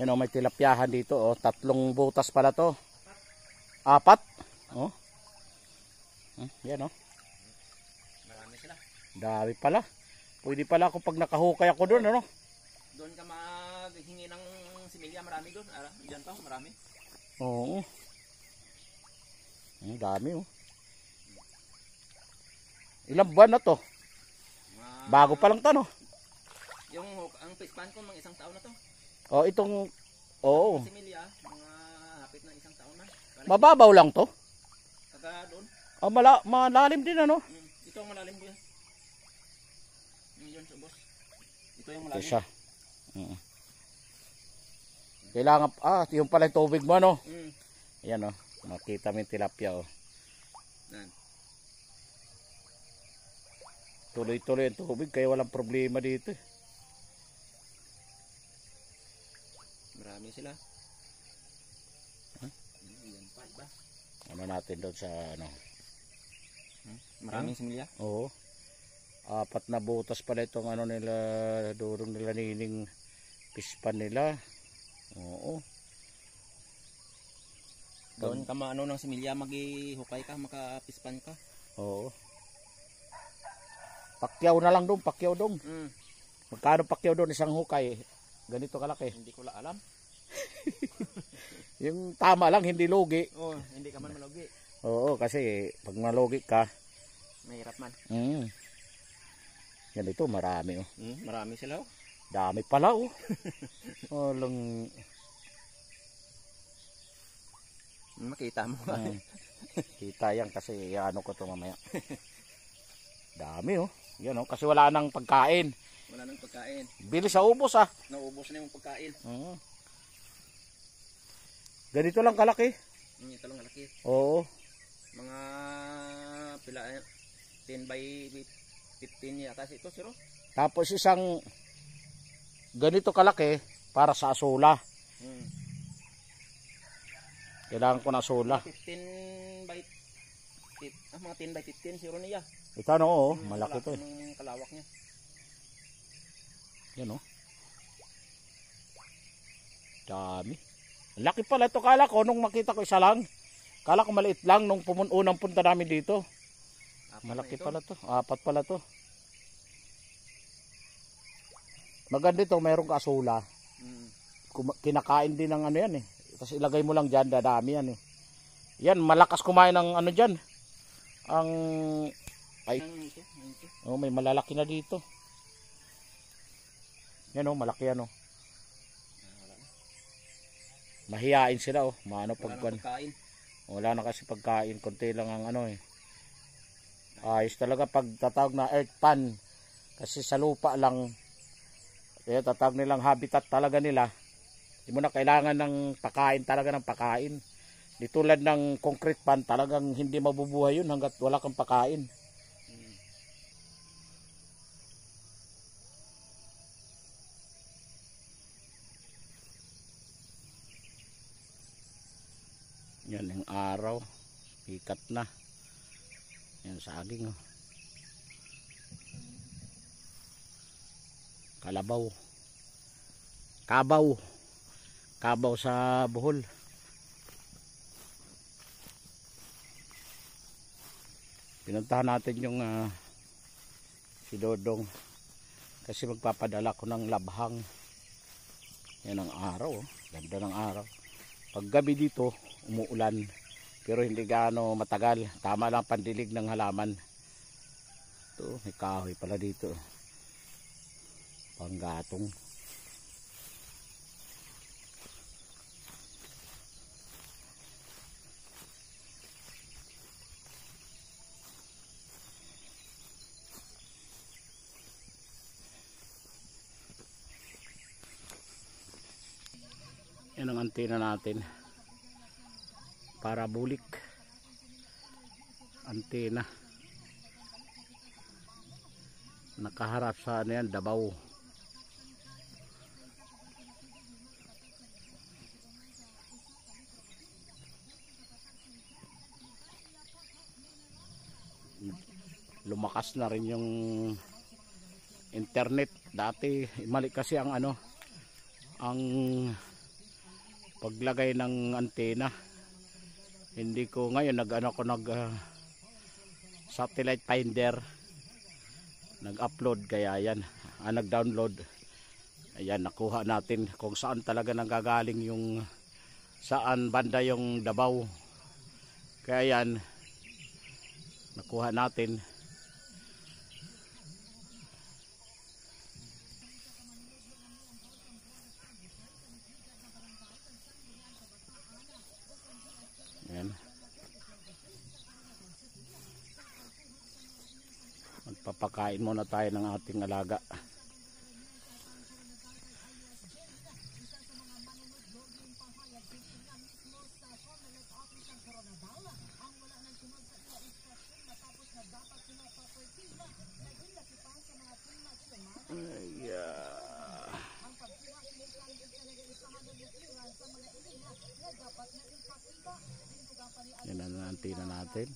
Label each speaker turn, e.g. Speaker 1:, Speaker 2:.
Speaker 1: Yan o, may tilapyahan dito o. 3 butas pala to. 4. O. Yan o.
Speaker 2: Marami sila.
Speaker 1: Dami pala. Pwede pala ako pag nakahukay ako doon, ano?
Speaker 2: Doon ka maghingi ng similya, marami doon. Diyan pa, marami.
Speaker 1: Oo. Ang dami oh. Ilang buwan na to? Bago pa lang to, no?
Speaker 2: Ang pispan ko, mga 1 taon na to.
Speaker 1: Oh, itong... Oo.
Speaker 2: Similya, mga hapit na 1 taon na.
Speaker 1: Mababaw lang to?
Speaker 2: Taga doon.
Speaker 1: Oh, malalim din, ano?
Speaker 2: Ito ang malalim ko yan. Yun, boss. Ito yung
Speaker 1: Ito
Speaker 2: malalim.
Speaker 1: siya. Kailangan... yung pala yung tubig mo, no? Yan, oh. Makita mo yung tilapia, oh. Tuloy-tuloy ang tubig, kaya walang problema dito.
Speaker 2: Marami sila. Yan pa, iba.
Speaker 1: Ano natin doon sa, ano?
Speaker 2: Maraming similya?
Speaker 1: Oo. 4 na butas pala itong ano nila, durong nila nining pispan nila. Oo.
Speaker 2: Doon ka maano ng similya, maghihukay ka, makapispan ka.
Speaker 1: Oo. Pakyaw na lang doon, pakyaw doon. Magkano pakyaw doon isang hukay? Ganito kalaki.
Speaker 2: Hindi ko alam.
Speaker 1: Yung tama lang, hindi lugi.
Speaker 2: Oo, hindi ka man malugi.
Speaker 1: Oo, kasi pag malugi ka,
Speaker 2: mahirap man.
Speaker 1: Ganito, marami oh.
Speaker 2: Marami sila oh.
Speaker 1: Dami pala oh. Walang...
Speaker 2: Makita mo.
Speaker 1: Kita yan kasi ano ko ito mamaya. Dami oh. Yan oh, kasi wala nang pagkain.
Speaker 2: Wala nang pagkain.
Speaker 1: Bilis sa ubos ah.
Speaker 2: Naubos na yung pagkain.
Speaker 1: Ganito lang kalaki.
Speaker 2: Ito lang kalaki.
Speaker 1: Oo.
Speaker 2: Mga pila 10 by 15 yata ito, siro.
Speaker 1: Tapos isang ganito kalaki para sa asula. Kailangan ko na asula.
Speaker 2: 15 by mga 10 by 15 siro niya.
Speaker 1: Ito ano oh, malaki to.
Speaker 2: Ang kalawak niya.
Speaker 1: Yan oh. Dami. Laki pala ito, kala ko nung makita ko isa lang. Kala ko maliit lang nung unang punta namin dito. Malaki pala to. 4 pala to. Maganda ito, mayroong kasula. Kinakain din ng ano yan eh. Tapos ilagay mo lang dyan, dadami yan eh. Yan, malakas kumain ng ano dyan. Ang... Ay. Oh, may malalaki na dito. Yan oh, malaki yan oh. Mahiyain sila oh. Maano pagkuan. Wala na kasi pagkain, konti lang ang ano eh. Ayos talaga pag tatawag na earth pan. Kasi sa lupa lang. Kaya tatawag nilang habitat talaga nila. Hindi mo na kailangan ng pakain, talaga ng pakain. Di tulad ng concrete pan, talagang hindi mabubuhay yun hanggat wala kang pakain. Yan yung araw, ikat na. Yan saging oh. Kalabaw. Kabaw. Kabaw sa Bohol. Pinuntahan natin yung si Dodong kasi magpapadala ko ng labhang. Yan ang araw oh. Ganda ng araw. Pag gabi dito umuulan pero hindi gaano matagal, tama lang pandilig ng halaman. Ito, may kahoy pala dito, panggatong. Yan ang antena natin. Parabolic antena. Nakaharap sa ano yan, Davao. Lumakas na rin yung internet. Dati mali kasi ang ano, ang paglagay ng antena. Hindi ko ngayon nag satellite finder, nag-upload, kaya yan, nag-download. Ayan, nakuha natin kung saan talaga nanggagaling yung, saan banda yung Davao. Kaya yan, nakuha natin. Ayan. Magpapakain muna tayo ng ating alaga. Yan ang antena natin.